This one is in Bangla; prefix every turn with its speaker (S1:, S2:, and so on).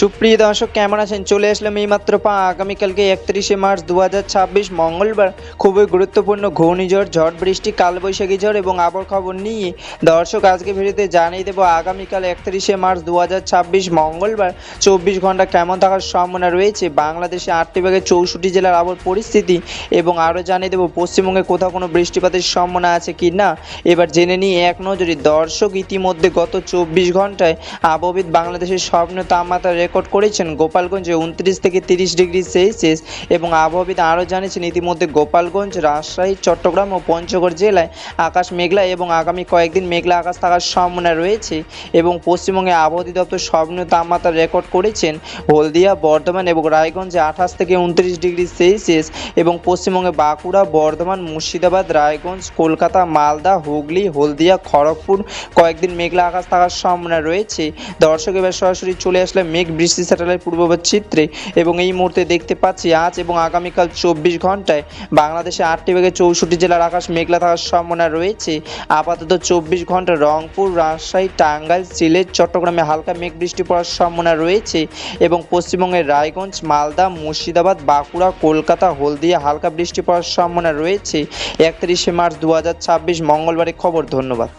S1: সুপ্রিয় দর্শক কেমন আছেন? চলে আসলাম এইমাত্র আগামীকালকে 31শে মার্চ 2026 মঙ্গলবার খুবই গুরুত্বপূর্ণ ঘূর্ণিঝড়, ঝড় বৃষ্টি, কালবৈশাখী ঝড় এবং আবহাওয়ার খবর নিয়ে দর্শক আজকে ভিডিওতে জানিয়ে দেবো আগামীকাল 31শে মার্চ 2026 মঙ্গলবার 24 ঘন্টা কেমন থাকার সম্ভাবনা রয়েছে বাংলাদেশে 8টি বিভাগের 64 জেলার আবহাওয়ার পরিস্থিতি এবং আরও জানিয়ে দেবো পশ্চিমবঙ্গে কোথাও কোনো বৃষ্টিপাতের সম্ভাবনা আছে কি না। এবার জেনে নিই এক নজরে দর্শক। ইতিমধ্যে গত 24 ঘন্টায় আবহবিদ বাংলাদেশের সর্বনিম্ন তাপমাত্রা রেকর্ড করেছেন গোপালগঞ্জে 29 থেকে 30 ডিগ্রি সেলসিয়াস এবং আবহবিদ আরও জানিয়েছেন ইতিমধ্যে গোপালগঞ্জ, রাজশাহী, চট্টগ্রাম ও পঞ্চগড় জেলায় আকাশ মেঘলা এবং আগামী কয়েকদিন মেঘলা আকাশ থাকার সম্ভাবনা রয়েছে এবং পশ্চিমবঙ্গে আবহাওয়া অধিদপ্তর সর্বনিম্ন তাপমাত্রা রেকর্ড করেছেন হলদিয়া, বর্ধমান এবং রায়গঞ্জে 28 থেকে 29 ডিগ্রি সেলসিয়াস এবং পশ্চিমবঙ্গে বাঁকুড়া, বর্ধমান, মুর্শিদাবাদ, রায়গঞ্জ, কলকাতা, মালদা, হুগলি, হলদিয়া, খড়গপুর কয়েকদিন মেঘলা আকাশ থাকার সম্ভাবনা রয়েছে। দর্শক এবার সরাসরি চলে আসলে মেঘ বৃষ্টি স্যাটেলাইট পূর্বাভাস চিত্রে এবং এই মুহূর্তে দেখতে পাচ্ছি আজ এবং আগামীকাল 24 ঘন্টায় বাংলাদেশে 8টি বিভাগে 64 জেলার আকাশ মেঘলা থাকার সম্ভাবনা রয়েছে। আপাতত 24 ঘন্টা রংপুর, রাজশাহী, টাঙ্গাইল, সিলেট, চট্টগ্রামে হালকা মেঘ বৃষ্টি পড়ার সম্ভাবনা রয়েছে এবং পশ্চিমবঙ্গের রায়গঞ্জ, মালদা, মুর্শিদাবাদ, বাঁকুড়া, কলকাতা, হলদিয়া হালকা বৃষ্টি পড়ার সম্ভাবনা রয়েছে। 31শে মার্চ 2026 মঙ্গলবারের খবর। ধন্যবাদ।